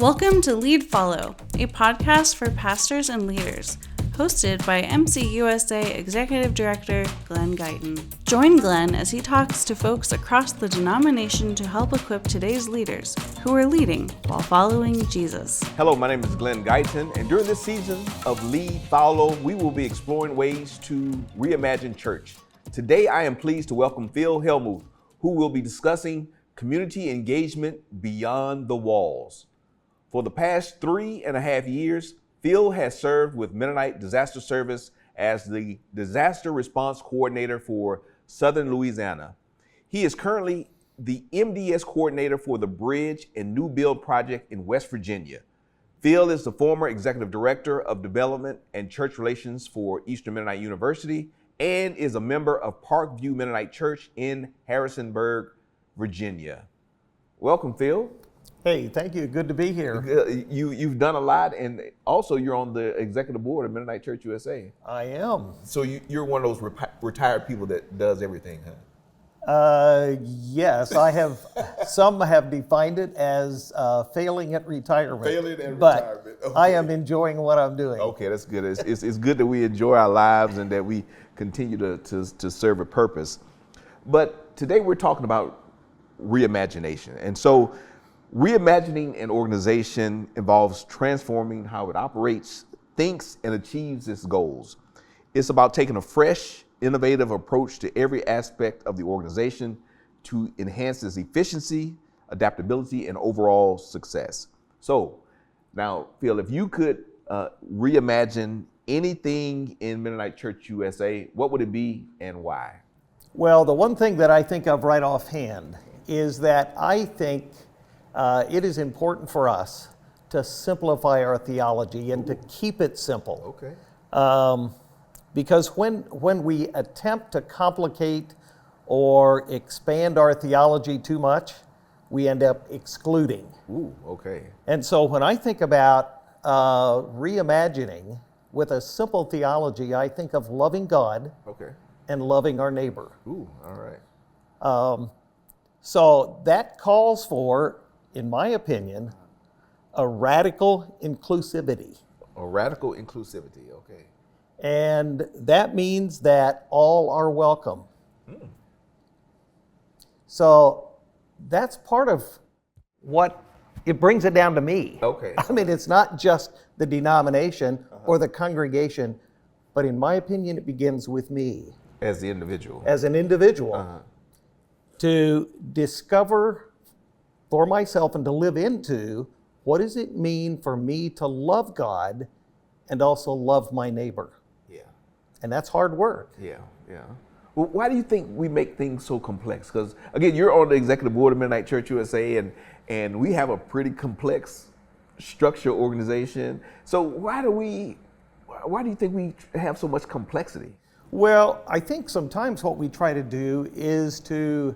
Welcome to Lead Follow, a podcast for pastors and leaders, hosted by MCUSA Executive Director Glenn Guyton. Join Glenn as he talks to folks across the denomination to help equip today's leaders who are leading while following Jesus. Hello, my name is Glenn Guyton, and during this season of Lead Follow, we will be exploring ways to reimagine church. Today, I am pleased to welcome Phil Helmuth, who will be discussing community engagement beyond the walls. For the past 3.5 years, Phil has served with Mennonite Disaster Service as the Disaster Response Coordinator for Southern Louisiana. He is currently the MDS Coordinator for the Bridge and New Build Project in West Virginia. Phil is the former Executive Director of Development and Church Relations for Eastern Mennonite University and is a member of Parkview Mennonite Church in Harrisonburg, Virginia. Welcome, Phil. Hey, thank you. Good to be here. You've done a lot, and also you're on the executive board of Mennonite Church USA. I am. So you're one of those retired people that does everything, huh? Yes, I have. Some have defined it as failing at retirement. Failing at but retirement. Okay. I am enjoying what I'm doing. Okay, that's good. It's good that we enjoy our lives and that we continue to serve a purpose. But today we're talking about reimagination, and so reimagining an organization involves transforming how it operates, thinks, and achieves its goals. It's about taking a fresh, innovative approach to every aspect of the organization to enhance its efficiency, adaptability, and overall success. So now, Phil, if you could reimagine anything in Mennonite Church USA, what would it be and why? Well, the one thing that I think of right offhand is that I think it is important for us to simplify our theology and to keep it simple. Okay. Because when we attempt to complicate or expand our theology too much, we end up excluding. Ooh, okay. And so when I think about reimagining with a simple theology, I think of loving God and loving our neighbor. Ooh, all right. So that calls for, in my opinion, a radical inclusivity. A radical inclusivity, okay. And that means that all are welcome. So that's part of what it brings it down to me. Okay. I mean, it's not just the denomination or the congregation, but in my opinion, it begins with me. As the individual. As an individual. To discover for myself and to live into what does it mean for me to love God and also love my neighbor. Yeah. And that's hard work. Yeah. Well, why do you think we make things so complex? Because again, you're on the executive board of Mennonite Church USA, and we have a pretty complex structure organization. So why do you think we have so much complexity? Well, I think sometimes what we try to do is to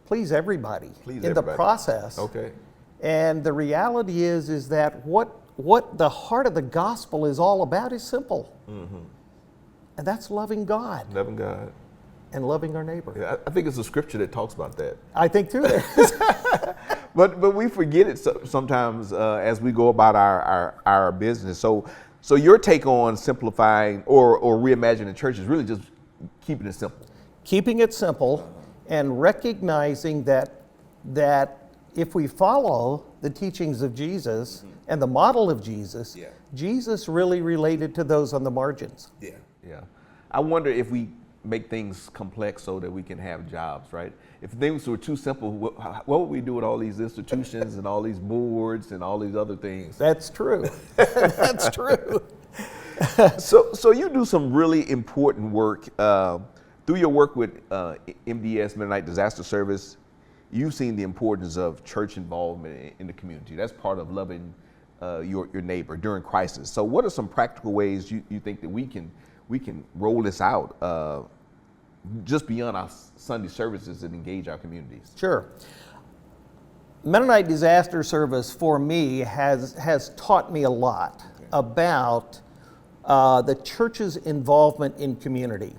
please everybody the process. Okay. And the reality is that what the heart of the gospel is all about is simple. Mm-hmm. And that's loving God. Loving God. And loving our neighbor. Yeah, I think it's a scripture that talks about that. I think too there is. But we forget it sometimes as we go about our business. So your take on simplifying or reimagining church is really just keeping it simple. Keeping it simple and recognizing that if we follow the teachings of Jesus and the model of Jesus, Jesus really related to those on the margins. Yeah. I wonder if we make things complex so that we can have jobs, right? If things were too simple, what would we do with all these institutions and all these boards and all these other things? That's true. That's true. So you do some really important work. Through your work with MDS, Mennonite Disaster Service, you've seen the importance of church involvement in the community. That's part of loving your neighbor during crisis. So what are some practical ways you think that we can roll this out just beyond our Sunday services and engage our communities? Sure. Mennonite Disaster Service for me has taught me a lot about the church's involvement in community.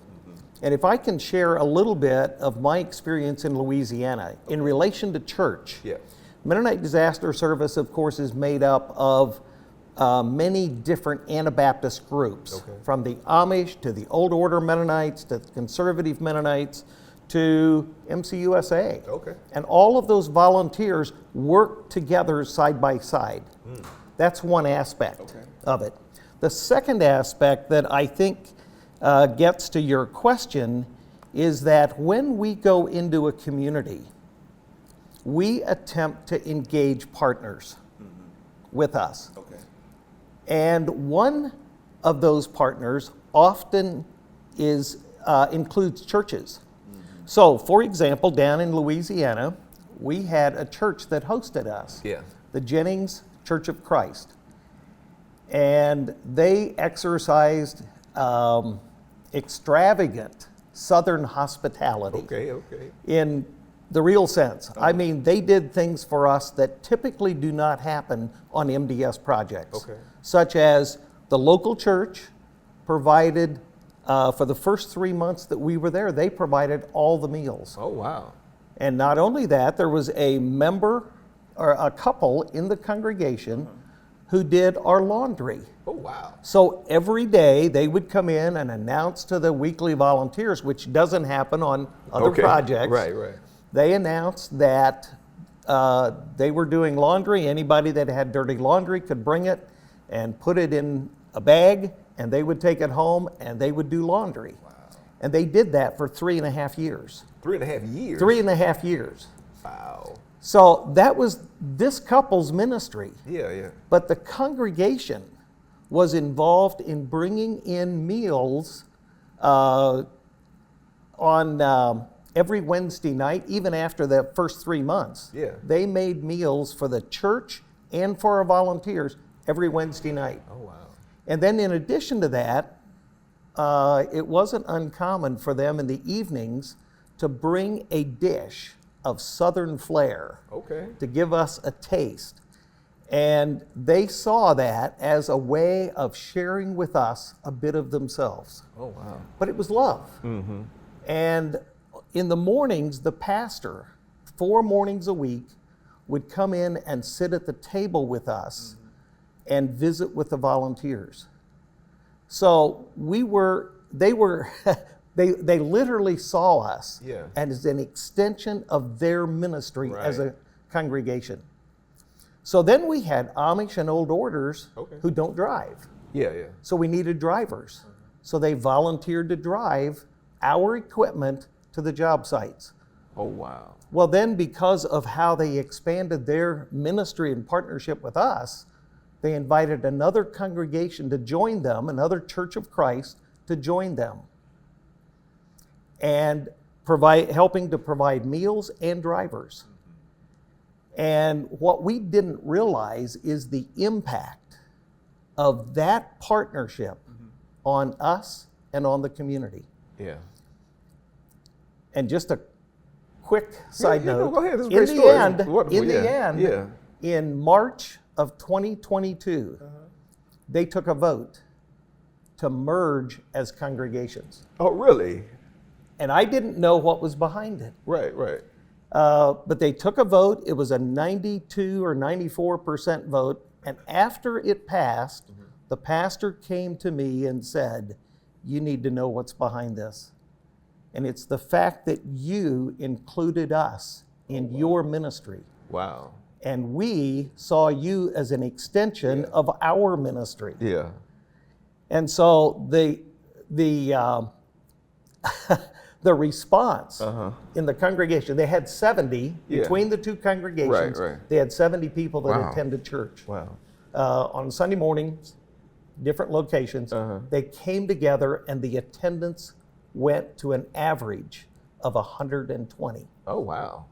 And if I can share a little bit of my experience in Louisiana in relation to church, Mennonite Disaster Service, of course, is made up of many different Anabaptist groups, from the Amish to the Old Order Mennonites to the Conservative Mennonites to MCUSA. Okay. And all of those volunteers work together side by side. That's one aspect of it. The second aspect that I think gets to your question is that when we go into a community, we attempt to engage partners with us. Okay. And one of those partners often includes churches. So, for example, down in Louisiana, we had a church that hosted us, the Jennings Church of Christ. And they exercised extravagant Southern hospitality in the real sense. I mean, they did things for us that typically do not happen on MDS projects, such as the local church provided, for the first 3 months that we were there, they provided all the meals. Oh, wow. And not only that, there was a member or a couple in the congregation who did our laundry. Oh, wow. So every day they would come in and announce to the weekly volunteers, which doesn't happen on other projects. Right. They announced that they were doing laundry. Anybody that had dirty laundry could bring it and put it in a bag, and they would take it home and they would do laundry. Wow. And they did that for 3.5 years. 3.5 years? 3.5 years. Wow. So that was this couple's ministry. Yeah. But the congregation was involved in bringing in meals on every Wednesday night, even after the first 3 months. Yeah. They made meals for the church and for our volunteers every Wednesday night. Oh, wow. And then in addition to that, it wasn't uncommon for them in the evenings to bring a dish of Southern flair to give us a taste. And they saw that as a way of sharing with us a bit of themselves. Oh, wow. But it was love. And in the mornings, the pastor, 4 mornings a week, would come in and sit at the table with us and visit with the volunteers. So they literally saw us as an extension of their ministry as a congregation. So then we had Amish and Old Orders who don't drive. So we needed drivers. So they volunteered to drive our equipment to the job sites. Oh, wow. Well, then because of how they expanded their ministry in partnership with us, they invited another congregation to join them, another Church of Christ to join them, and helping to provide meals and drivers. And what we didn't realize is the impact of that partnership on us and on the community. Yeah. And just a quick side note, go ahead. This is a great story. in the end, in March of 2022, they took a vote to merge as congregations. Oh, really? And I didn't know what was behind it. Right. But they took a vote. It was a 92 or 94% vote. And after it passed, the pastor came to me and said, "You need to know what's behind this. And it's the fact that you included us in your ministry. Wow. And we saw you as an extension of our ministry." Yeah. And so the response in the congregation, they had 70 between the two congregations. Right. They had 70 people that attended church. Wow. On Sunday mornings, different locations. They came together, and the attendance went to an average of 120. Oh, wow.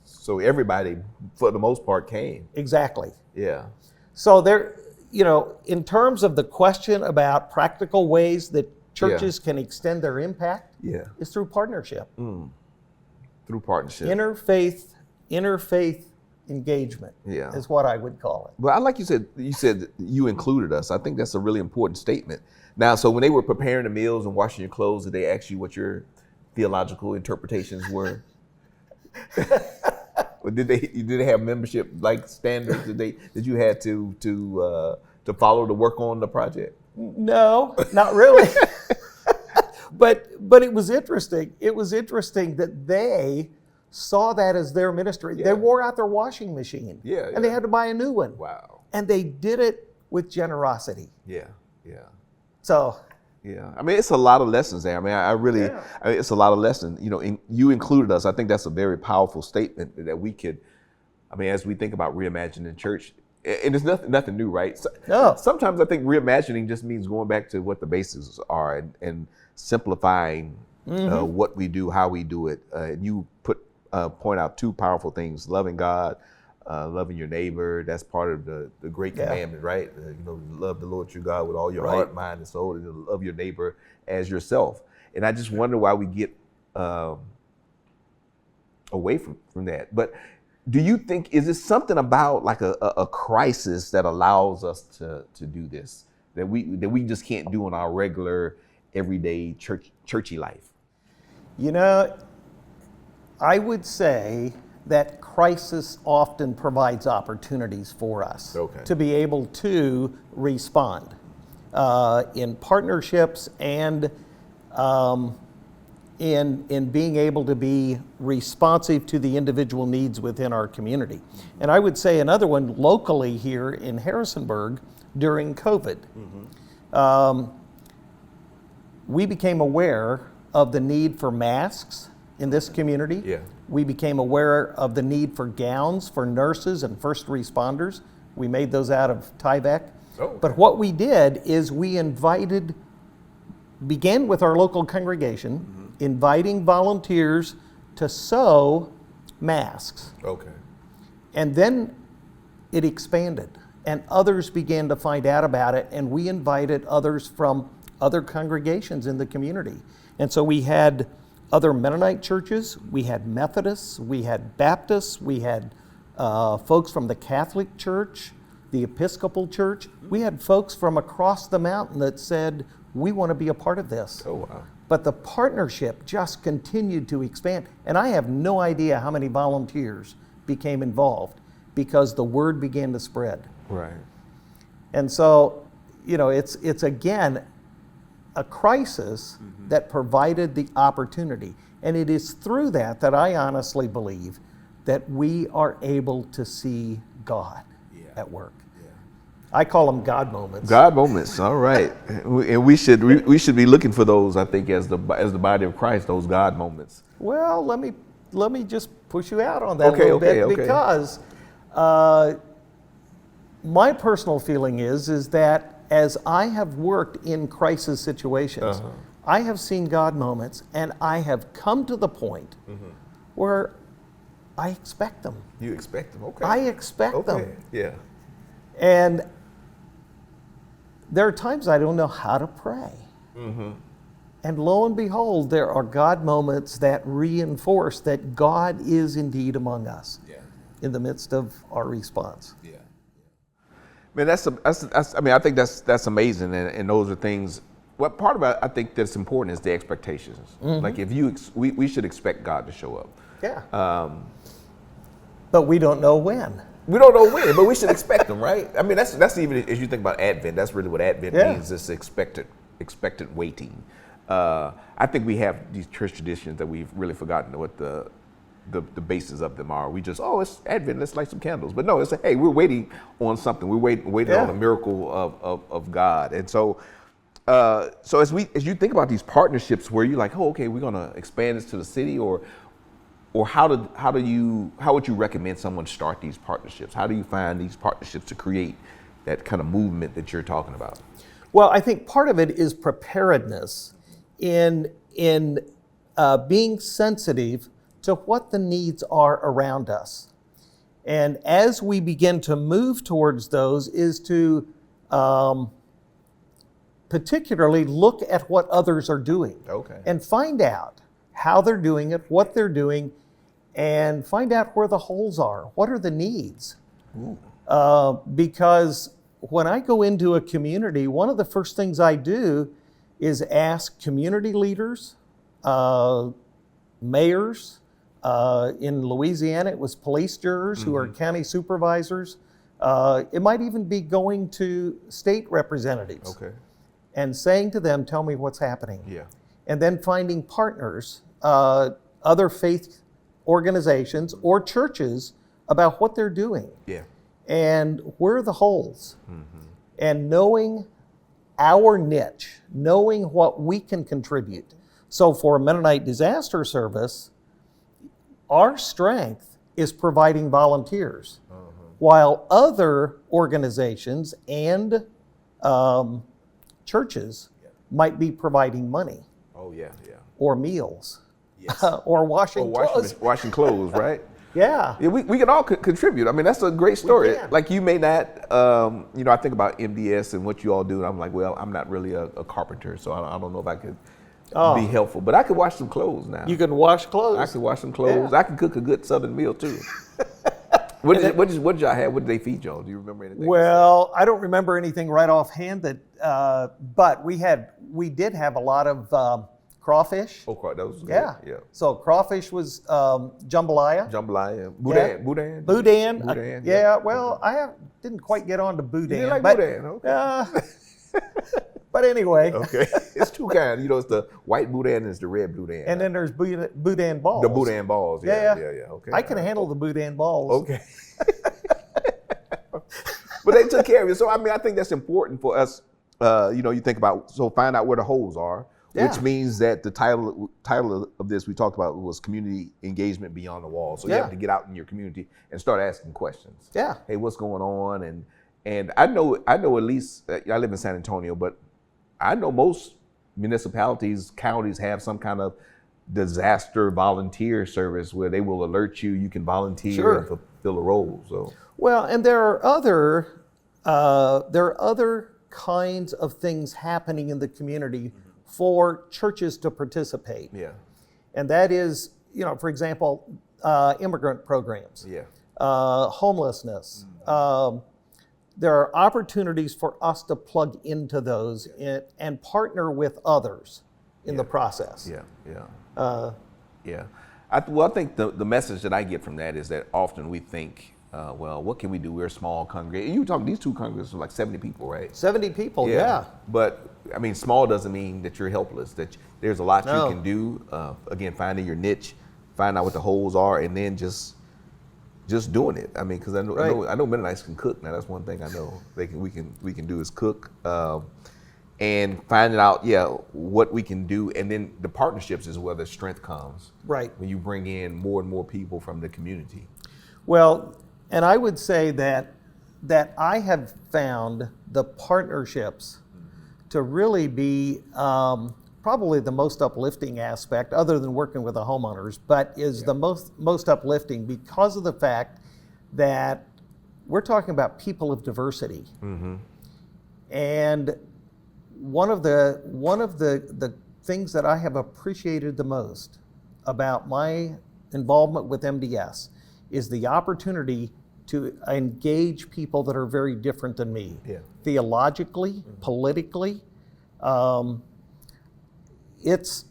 So everybody, for the most part, came. Exactly. Yeah. So there, in terms of the question about practical ways that churches can extend their impact, is through partnership. Through partnership. Interfaith engagement is what I would call it. Well, I like you said you included us. I think that's a really important statement. Now, so when they were preparing the meals and washing your clothes, did they ask you what your theological interpretations were? Or did they have membership like standards that you had to follow to work on the project? No, not really. But it was interesting. It was interesting that they saw that as their ministry. Yeah. They wore out their washing machine. Yeah, And they had to buy a new one. Wow. And they did it with generosity. Yeah. So. Yeah, I mean, it's a lot of lessons there. I mean, I mean, it's a lot of lessons. You know, you included us. I think that's a very powerful statement that we could, I mean, as we think about reimagining church, and it's nothing new, right? So, No. Sometimes I think reimagining just means going back to what the basics are and simplifying what we do, how we do it. You point out two powerful things: loving God, loving your neighbor. That's part of the great commandment, right? Love the Lord your God with all your heart, mind, and soul, and love your neighbor as yourself. And I just wonder why we get away from that. But do you think, is it something about like a crisis that allows us to do this, that we just can't do in our regular, everyday churchy life? You know, I would say that crisis often provides opportunities for us to be able to respond in partnerships and in being able to be responsive to the individual needs within our community. And I would say another one locally here in Harrisonburg during COVID. We became aware of the need for masks in this community. Yeah. We became aware of the need for gowns for nurses and first responders. We made those out of Tyvek. But what we did is we began with our local congregation, inviting volunteers to sew masks. And then it expanded, and others began to find out about it, and we invited others from other congregations in the community. And so we had other Mennonite churches, we had Methodists, we had Baptists, we had folks from the Catholic Church, the Episcopal Church. We had folks from across the mountain that said, we want to be a part of this. But the partnership just continued to expand. And I have no idea how many volunteers became involved because the word began to spread. And so, it's again, a crisis that provided the opportunity. And it is through that I honestly believe that we are able to see God at work. I call them God moments. God moments, all right. And we should be looking for those, I think, as the body of Christ, those God moments. Well, let me just push you out on that a little bit because my personal feeling is that as I have worked in crisis situations, I have seen God moments, and I have come to the point where I expect them. You expect them, okay. I expect them. Yeah. And there are times I don't know how to pray. And lo and behold, there are God moments that reinforce that God is indeed among us in the midst of our response. Man, I think that's amazing, and those are things. Well, part of it I think that's important is the expectations. Like if we should expect God to show up. But we don't know when. We don't know when, but we should expect them, right? I mean, that's even as you think about Advent. That's really what Advent means. This expected waiting. I think we have these church traditions that we've really forgotten what the basis of them are. We just, it's Advent, let's light some candles. But no, it's hey, we're waiting on something. We're waiting on a miracle of God. And so as you think about these partnerships where you're like, we're gonna expand this to the city, or how would you recommend someone start these partnerships? How do you find these partnerships to create that kind of movement that you're talking about? Well, I think part of it is preparedness in being sensitive to what the needs are around us. And as we begin to move towards those is to particularly look at what others are doing. And find out how they're doing it, what they're doing, and find out where the holes are. What are the needs? Because when I go into a community, one of the first things I do is ask community leaders, mayors, In Louisiana, it was police jurors who are county supervisors. It might even be going to state representatives and saying to them, tell me what's happening. Yeah. And then finding partners, other faith organizations or churches about what they're doing. Yeah. And where are the holes? And knowing our niche, knowing what we can contribute. So for a Mennonite disaster service, our strength is providing volunteers, while other organizations and churches might be providing money. Oh, yeah, yeah. Or meals. Yes. Or washing clothes. Washing clothes, right? Yeah. Yeah, we can all contribute. I mean, that's a great story. We can. Like you may not, I think about MDS and what you all do, and I'm like, well, I'm not really a carpenter, so I don't know if I could be helpful. But I could wash some clothes now. You can wash clothes. I could wash some clothes. Yeah. I can cook a good Southern meal too. What did y'all have? What did they feed y'all? Do you remember anything? Well, I don't remember anything right offhand but we did have a lot of crawfish. Oh, that was good. Yeah. Yeah. So crawfish was jambalaya. Jambalaya. Boudin. Boudin. Yeah. Well, I didn't quite get on to boudin. You didn't like but, boudin, okay. But anyway. Okay. It's two kinds. It's the white boudin and it's the red boudin. And then there's boudin balls. The boudin balls. Yeah. Okay. I can handle the boudin balls. Okay. But they took care of it. So, I mean, I think that's important for us. You think about, find out where the holes are, which means that the title of this we talked about was community engagement beyond the wall. So you have to get out in your community and start asking questions. Yeah. Hey, what's going on? And I know at least, I live in San Antonio, but I know most municipalities, counties have some kind of disaster volunteer service where they will alert you. You can volunteer and fulfill a role. So. Well, and there are other kinds of things happening in the community for churches to participate. Yeah. And that is, for example, immigrant programs. Yeah. Homelessness. There are opportunities for us to plug into those and partner with others in the process. Yeah. I think the message that I get from that is that often we think, what can we do? We're a small congregation. You talk, these two congregations are like 70 people, right? 70 people, yeah. But I mean, small doesn't mean that you're helpless, that there's a lot you can do. Again, finding your niche, find out what the holes are, and then just doing it. I mean, because I know Mennonites can cook. Now that's one thing I know we can do is cook, and finding out what we can do, and then the partnerships is where the strength comes. Right. When you bring in more and more people from the community. Well, and I would say that I have found the partnerships to really be probably the most uplifting aspect, other than working with the homeowners, but is the most uplifting because of the fact that we're talking about people of diversity. And one of the things that I have appreciated the most about my involvement with MDS is the opportunity to engage people that are very different than me, theologically, politically. It's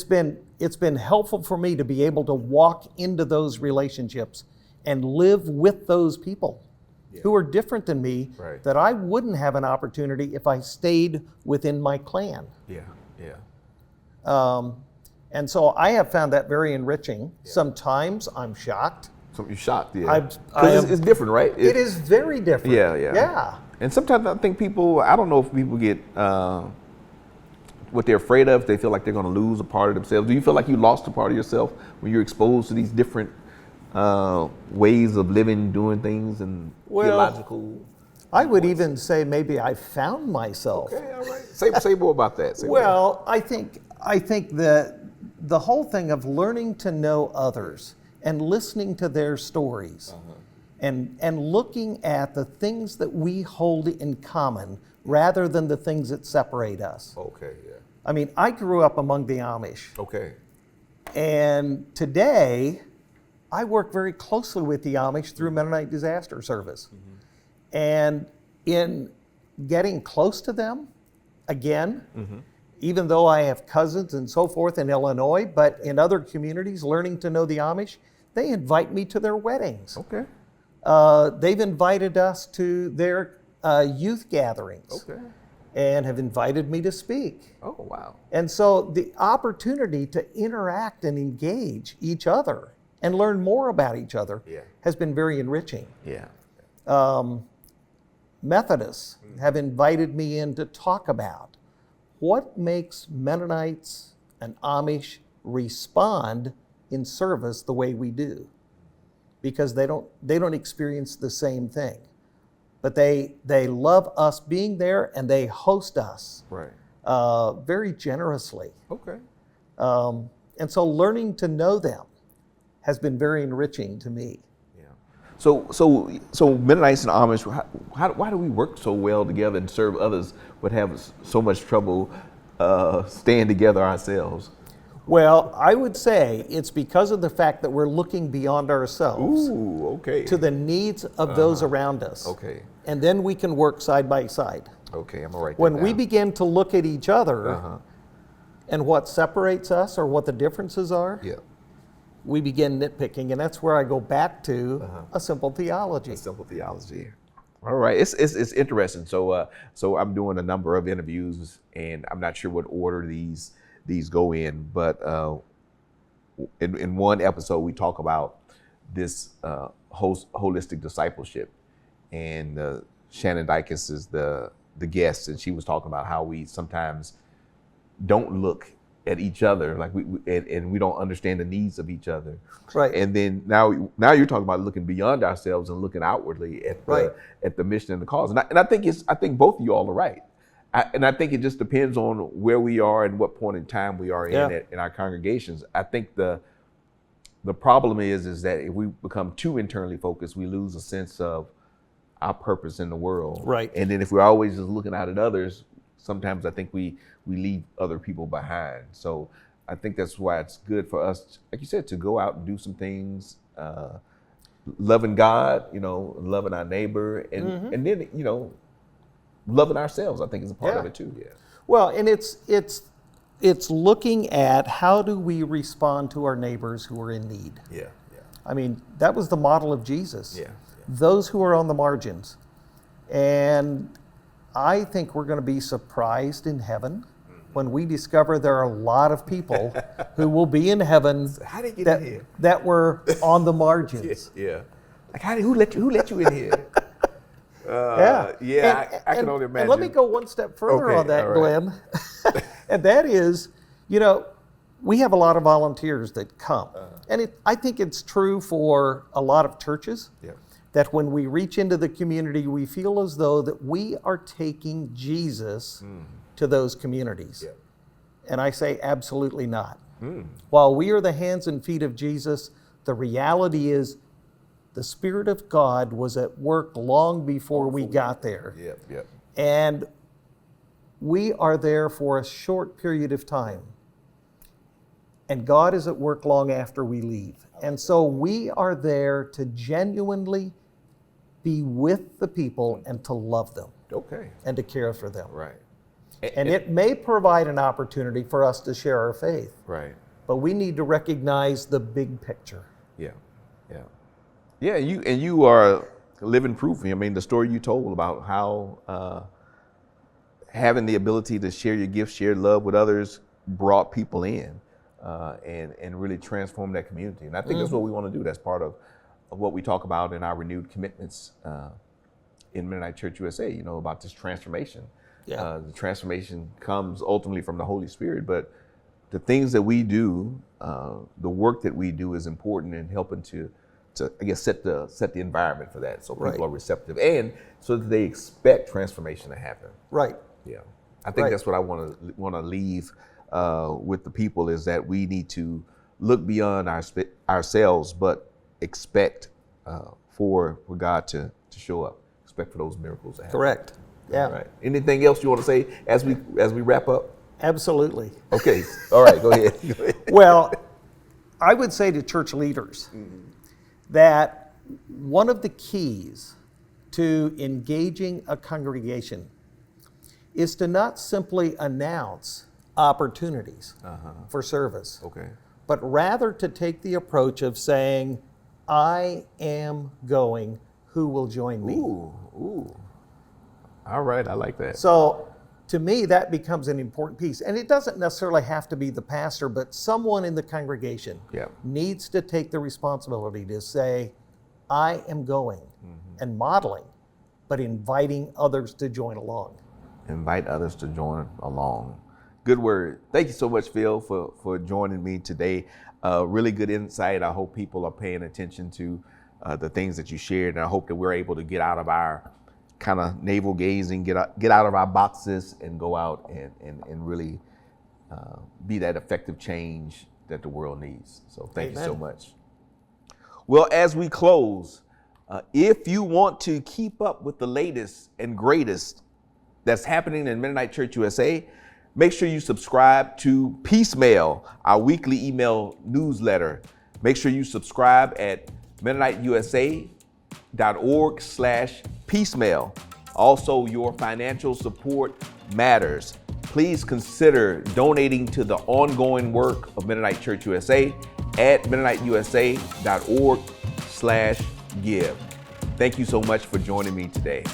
been helpful for me to be able to walk into those relationships and live with those people who are different than me, that I wouldn't have an opportunity if I stayed within my clan. And so I have found that very enriching. Sometimes I'm shocked. So you're shocked, Because it's different, right? It is very different. Yeah. And sometimes I think I don't know if people get what they're afraid of. They feel like they're going to lose a part of themselves. Do you feel like you lost a part of yourself when you're exposed to these different ways of living, doing things, and theological? I would even say maybe I found myself. Okay, all right. Say more about that. I think the whole thing of learning to know others and listening to their stories and looking at the things that we hold in common rather than the things that separate us. Okay, yeah. I mean, I grew up among the Amish. Okay. And today, I work very closely with the Amish through Mennonite Disaster Service. And in getting close to them, again, even though I have cousins and so forth in Illinois, but in other communities, learning to know the Amish, they invite me to their weddings. Okay. They've invited us to their youth gatherings. Okay. And have invited me to speak. Oh, wow. And so the opportunity to interact and engage each other and learn more about each other has been very enriching. Yeah. Methodists have invited me in to talk about what makes Mennonites and Amish respond in service the way we do, because they don't experience the same thing. But they love us being there, and they host us very generously. Okay. And so learning to know them has been very enriching to me. Yeah. So Mennonites and Amish, why do we work so well together and serve others, but have so much trouble staying together ourselves? Well, I would say it's because of the fact that we're looking beyond ourselves to the needs of those around us. Okay. And then we can work side by side. Okay, I'm gonna write that When down. we begin to look at each other and what separates us or what the differences are, we begin nitpicking, and that's where I go back to a simple theology. A simple theology. All right, it's interesting. So I'm doing a number of interviews, and I'm not sure what order these go in, but in one episode we talk about this holistic discipleship, and Shannon Dykes is the guest, and she was talking about how we sometimes don't look at each other like we don't understand the needs of each other. Right. And then now you're talking about looking beyond ourselves and looking outwardly at the mission and the cause. And I think both of you all are right. And I think it just depends on where we are and what point in time we are in our congregations. I think the problem is that if we become too internally focused, we lose a sense of our purpose in the world. Right. And then if we're always just looking out at others, sometimes I think we leave other people behind. So I think that's why it's good for us, like you said, to go out and do some things, loving God, loving our neighbor, and then, loving ourselves, I think, is a part of it too. Yeah. Well, and it's looking at how do we respond to our neighbors who are in need. Yeah. I mean, that was the model of Jesus. Yeah. Those who are on the margins. And I think we're going to be surprised in heaven when we discover there are a lot of people who will be in heaven How did you get in here? that were on the margins. Yeah. Like, who let you in here? I can only imagine. And let me go one step further on that, Glenn. And that is, we have a lot of volunteers that come. And I think it's true for a lot of churches that when we reach into the community, we feel as though that we are taking Jesus to those communities. And I say absolutely not. While we are the hands and feet of Jesus, the reality is the Spirit of God was at work long before we got there. And we are there for a short period of time. And God is at work long after we leave. And so we are there to genuinely be with the people and to love them. And to care for them. Right. And it may provide an opportunity for us to share our faith. Right. But we need to recognize the big picture. Yeah, you are living proof. I mean, the story you told about how having the ability to share your gifts, share love with others, brought people in and really transformed that community. And I think that's what we want to do. That's part of what we talk about in our renewed commitments in Mennonite Church USA, about this transformation. The transformation comes ultimately from the Holy Spirit, but the things that we do, the work that we do is important in helping to I guess set the environment for that, so people are receptive, and so that they expect transformation to happen. Right. Yeah. I think that's what I want to leave with the people, is that we need to look beyond ourselves, but expect for God to show up. Expect for those miracles to happen. Correct. Yeah. All right. Anything else you want to say as we wrap up? Absolutely. Okay. All right. Go ahead. Well, I would say to church leaders that one of the keys to engaging a congregation is to not simply announce opportunities for service. Okay. But rather to take the approach of saying, I am going, who will join me? Ooh. All right, I like that. So to me, that becomes an important piece. And it doesn't necessarily have to be the pastor, but someone in the congregation needs to take the responsibility to say, I am going, and modeling, but inviting others to join along. Invite others to join along. Good word. Thank you so much, Phil, for joining me today. Really good insight. I hope people are paying attention to the things that you shared, and I hope that we're able to get out of our kind of navel gazing, get out of our boxes and go out and really be that effective change that the world needs. So thank you so much. Well, as we close, if you want to keep up with the latest and greatest that's happening in Mennonite Church USA, make sure you subscribe to Peace Mail, our weekly email newsletter. Make sure you subscribe at MennoniteUSA.org/peacemail. Also, your financial support matters. Please consider donating to the ongoing work of Mennonite Church USA at MennoniteUSA.org/give. Thank you so much for joining me today.